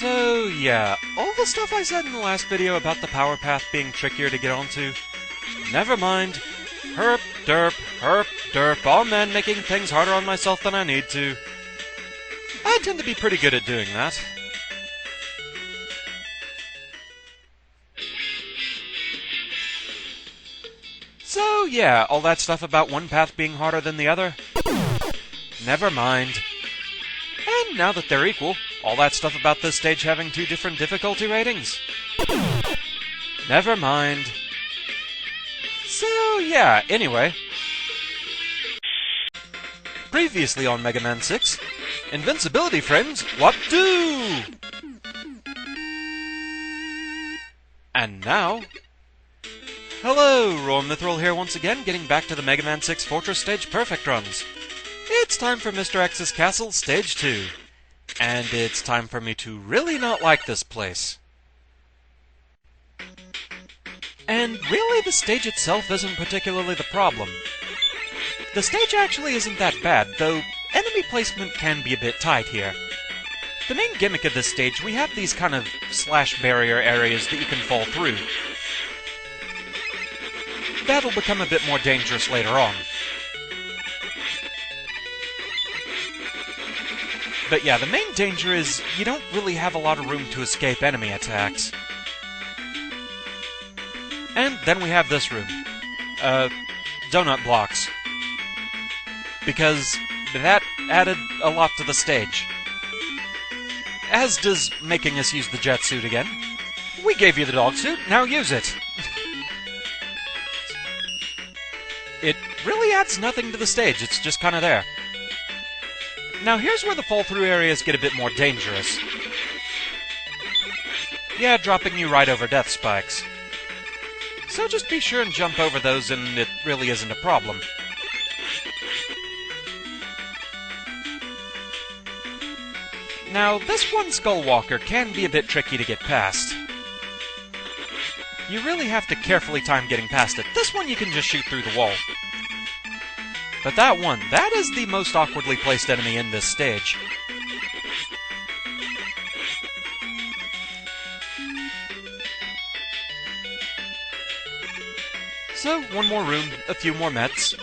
So yeah, all the stuff I said in the last video about the power path being trickier to get onto, never mind. Herp, derp, all men making things harder on myself than I need to. I tend to be pretty good at doing that. So yeah, all that stuff about one path being harder than the other, never mind. And now that they're equal, all that stuff about this stage having two different difficulty ratings, never mind. So yeah, anyway. Previously on Mega Man 6, invincibility frames, what do? And now... Hello, Roar Mithril here once again, getting back to the Mega Man 6 Fortress Stage Perfect runs. It's time for Mr. X's Castle Stage 2. And it's time for me to really not like this place. And really, the stage itself isn't particularly the problem. The stage actually isn't that bad, though enemy placement can be a bit tight here. The main gimmick of this stage, we have these kind of slash barrier areas that you can fall through. That'll become a bit more dangerous later on. But yeah, the main danger is you don't really have a lot of room to escape enemy attacks. And then we have this room. Donut blocks. Because that added a lot to the stage. As does making us use the jet suit again. We gave you the dog suit, now use it! It really adds nothing to the stage, it's just kinda there. Now here's where the fall-through areas get a bit more dangerous. Yeah, dropping you right over death spikes. So just be sure and jump over those and it really isn't a problem. Now, this one Skull Walker can be a bit tricky to get past. You really have to carefully time getting past it. This one you can just shoot through the wall. But that is the most awkwardly placed enemy in this stage. So, one more room, a few more Mets.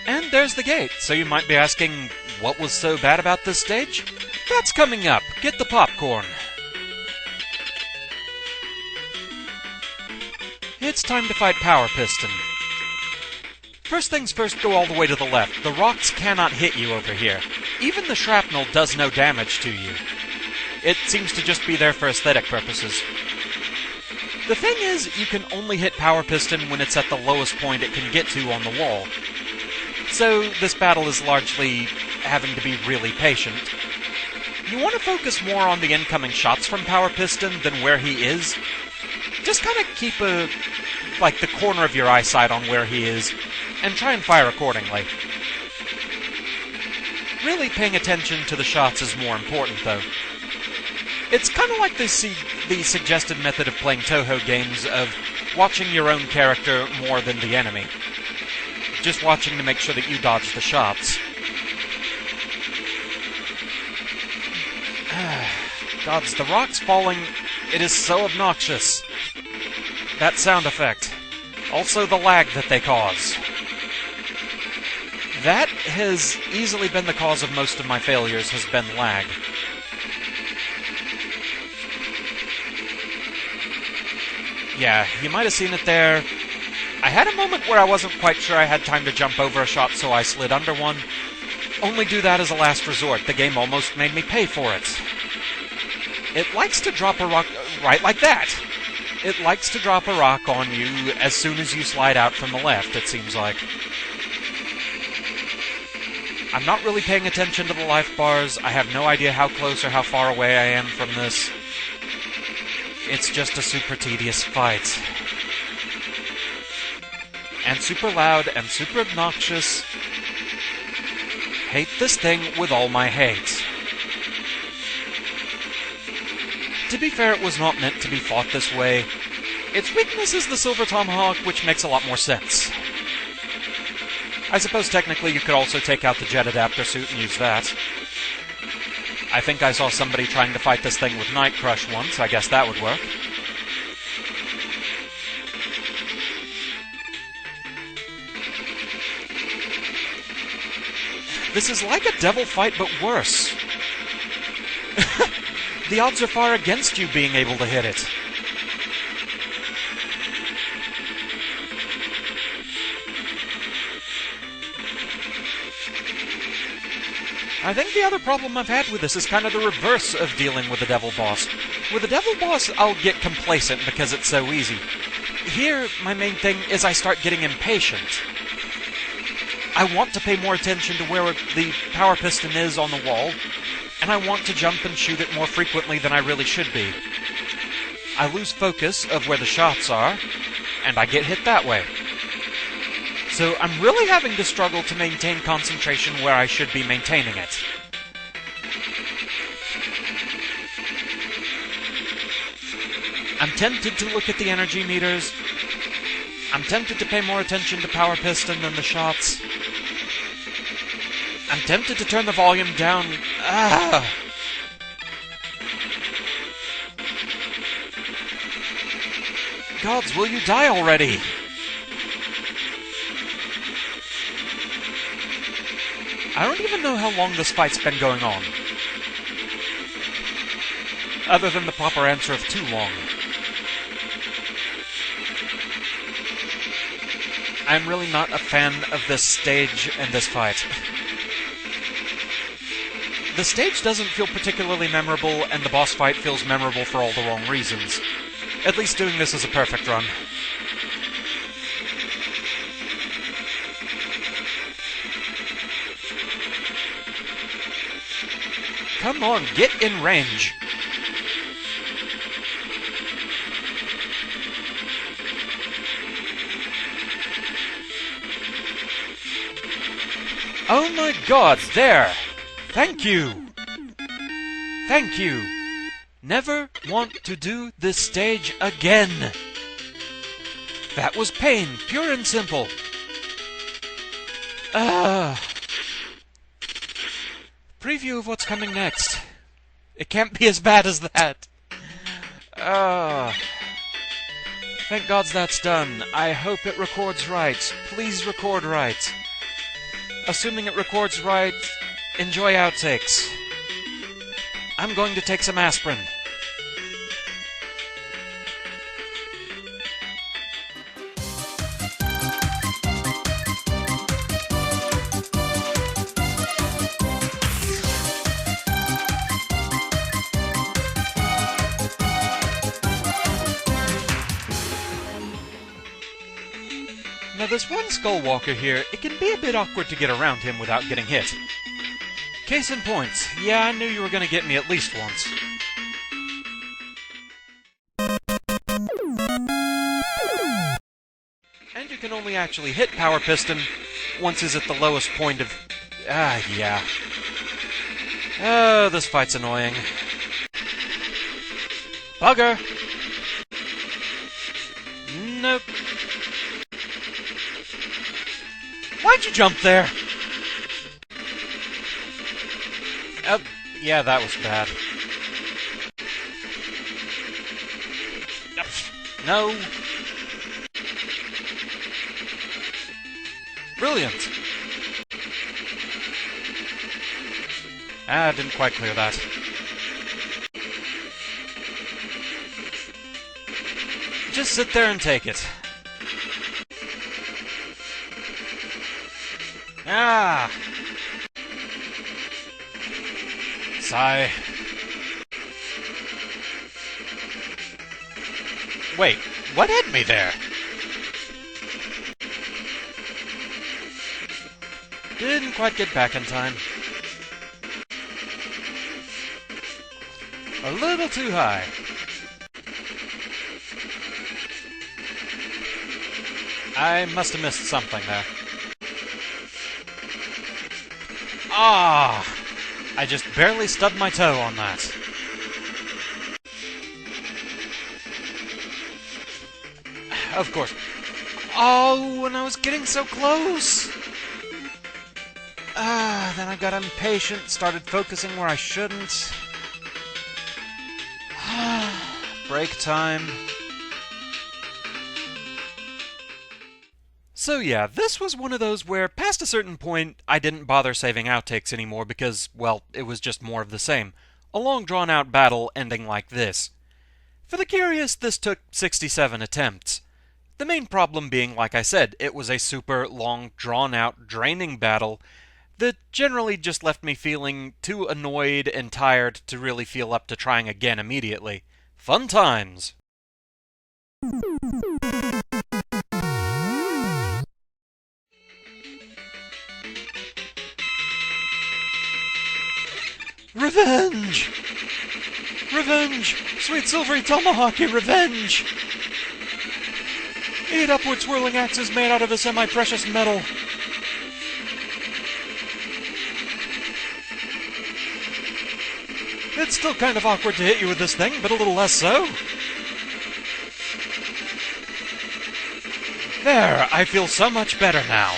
And there's the gate. So you might be asking, what was so bad about this stage? That's coming up. Get the popcorn. It's time to fight Power Piston. First things first, go all the way to the left. The rocks cannot hit you over here. Even the shrapnel does no damage to you. It seems to just be there for aesthetic purposes. The thing is, you can only hit Power Piston when it's at the lowest point it can get to on the wall. So this battle is largely having to be really patient. You want to focus more on the incoming shots from Power Piston than where he is. Just kind of keep the corner of your eyesight on where he is, and try and fire accordingly. Really paying attention to the shots is more important, though. It's kind of like the suggested method of playing Toho games of watching your own character more than the enemy. Just watching to make sure that you dodge the shots. Gods, the rocks falling, it is so obnoxious. That sound effect. Also the lag that they cause. That has easily been the cause of most of my failures, has been lag. Yeah, you might have seen it there. I had a moment where I wasn't quite sure I had time to jump over a shot, so I slid under one. Only do that as a last resort. The game almost made me pay for it. It likes to drop a rock right like that. It likes to drop a rock on you as soon as you slide out from the left, it seems like. I'm not really paying attention to the life bars. I have no idea how close or how far away I am from this. It's just a super tedious fight. And super loud and super obnoxious. Hate this thing with all my hate. To be fair, it was not meant to be fought this way. Its weakness is the Silver Tomahawk, which makes a lot more sense. I suppose technically you could also take out the jet adapter suit and use that. I think I saw somebody trying to fight this thing with Night Crush once. I guess that would work. This is like a devil fight, but worse. The odds are far against you being able to hit it. I think the other problem I've had with this is kind of the reverse of dealing with the devil boss. With the devil boss, I'll get complacent because it's so easy. Here, my main thing is I start getting impatient. I want to pay more attention to where the power piston is on the wall, and I want to jump and shoot it more frequently than I really should be. I lose focus of where the shots are, and I get hit that way. So I'm really having to struggle to maintain concentration where I should be maintaining it. I'm tempted to look at the energy meters. I'm tempted to pay more attention to power piston than the shots. I'm tempted to turn the volume down. Gods, will you die already? I don't even know how long this fight's been going on. Other than the proper answer of too long. I'm really not a fan of this stage and this fight. The stage doesn't feel particularly memorable, and the boss fight feels memorable for all the wrong reasons. At least doing this is a perfect run. Come on, get in range. Oh my god, there! Thank you! Thank you! Never want to do this stage again! That was pain, pure and simple. Preview of what's coming next. It can't be as bad as that. Thank gods that's done. I hope it records right. Please record right. Assuming it records right, enjoy outtakes. I'm going to take some aspirin. Now this one Skullwalker here, it can be a bit awkward to get around him without getting hit. Case in point, yeah, I knew you were going to get me at least once. And you can only actually hit Power Piston once he's at the lowest point of... yeah. Oh, this fight's annoying. Bugger! Nope. Why'd you jump there? Yeah, that was bad. No. Brilliant. Didn't quite clear that. Just sit there and take it. Sigh. Wait, what hit me there? Didn't quite get back in time. A little too high. I must have missed something there. I just barely stubbed my toe on that. Of course. Oh, and I was getting so close! Then I got impatient, started focusing where I shouldn't. Break time. So yeah, this was one of those where, past a certain point, I didn't bother saving outtakes anymore because, well, it was just more of the same. A long drawn-out battle ending like this. For the curious, this took 67 attempts. The main problem being, like I said, it was a super long, drawn-out, draining battle that generally just left me feeling too annoyed and tired to really feel up to trying again immediately. Fun times! Revenge! Revenge! Sweet silvery tomahawk, revenge! 8 upward swirling axes made out of a semi-precious metal. It's still kind of awkward to hit you with this thing, but a little less so. There, I feel so much better now.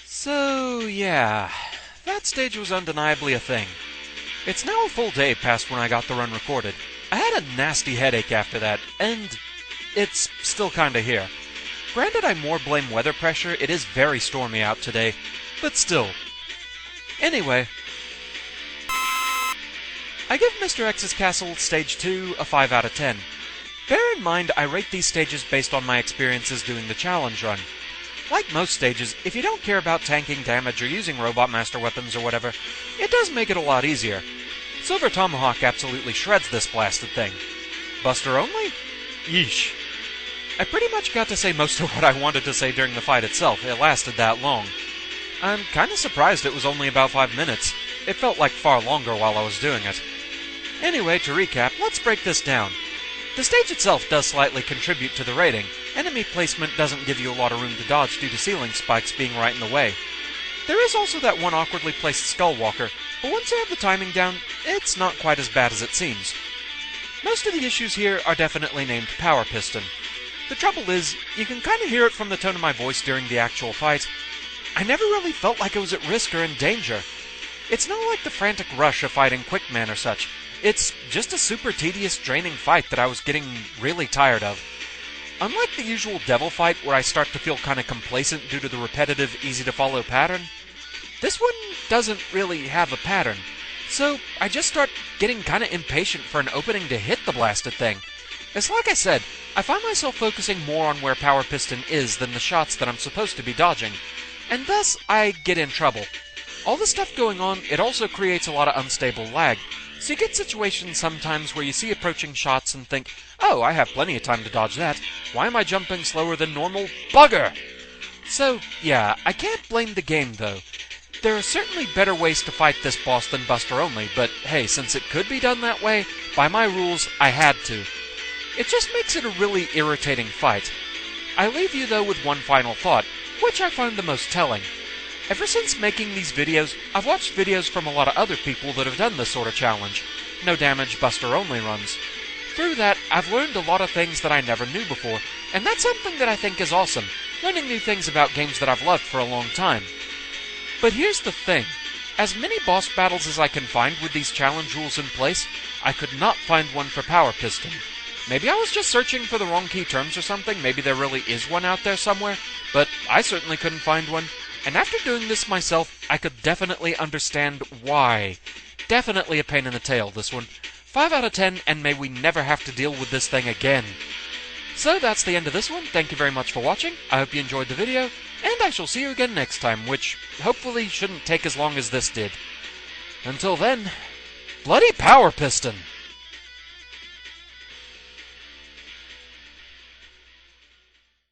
So, yeah, that stage was undeniably a thing. It's now a full day past when I got the run recorded. I had a nasty headache after that, and it's still kinda here. Granted, I more blame weather pressure, it is very stormy out today, but still. Anyway, I give Mr. X's Castle Stage 2 a 5 out of 10. Bear in mind, I rate these stages based on my experiences doing the challenge run. Like most stages, if you don't care about tanking damage or using Robot Master weapons or whatever, it does make it a lot easier. Silver Tomahawk absolutely shreds this blasted thing. Buster only? Yeesh. I pretty much got to say most of what I wanted to say during the fight itself. It lasted that long. I'm kinda surprised it was only about 5 minutes. It felt like far longer while I was doing it. Anyway, to recap, let's break this down. The stage itself does slightly contribute to the rating. Enemy placement doesn't give you a lot of room to dodge due to ceiling spikes being right in the way. There is also that one awkwardly placed skull walker, but once you have the timing down, it's not quite as bad as it seems. Most of the issues here are definitely named Power Piston. The trouble is, you can kinda hear it from the tone of my voice during the actual fight. I never really felt like I was at risk or in danger. It's not like the frantic rush of fighting Quickman or such. It's just a super tedious, draining fight that I was getting really tired of. Unlike the usual devil fight where I start to feel kinda complacent due to the repetitive, easy-to-follow pattern, this one doesn't really have a pattern. So I just start getting kinda impatient for an opening to hit the blasted thing. It's like I said, I find myself focusing more on where Power Piston is than the shots that I'm supposed to be dodging, and thus I get in trouble. All the stuff going on, it also creates a lot of unstable lag, so you get situations sometimes where you see approaching shots and think, oh, I have plenty of time to dodge that. Why am I jumping slower than normal? Bugger! So, yeah, I can't blame the game, though. There are certainly better ways to fight this boss than Buster only, but hey, since it could be done that way, by my rules, I had to. It just makes it a really irritating fight. I leave you, though, with one final thought, which I find the most telling. Ever since making these videos, I've watched videos from a lot of other people that have done this sort of challenge. No damage, Buster only runs. Through that, I've learned a lot of things that I never knew before, and that's something that I think is awesome, learning new things about games that I've loved for a long time. But here's the thing. As many boss battles as I can find with these challenge rules in place, I could not find one for Power Piston. Maybe I was just searching for the wrong key terms or something, maybe there really is one out there somewhere, but I certainly couldn't find one. And after doing this myself, I could definitely understand why. Definitely a pain in the tail, this one. 5 out of 10, and may we never have to deal with this thing again. So that's the end of this one. Thank you very much for watching. I hope you enjoyed the video, and I shall see you again next time, which hopefully shouldn't take as long as this did. Until then, bloody Power Piston!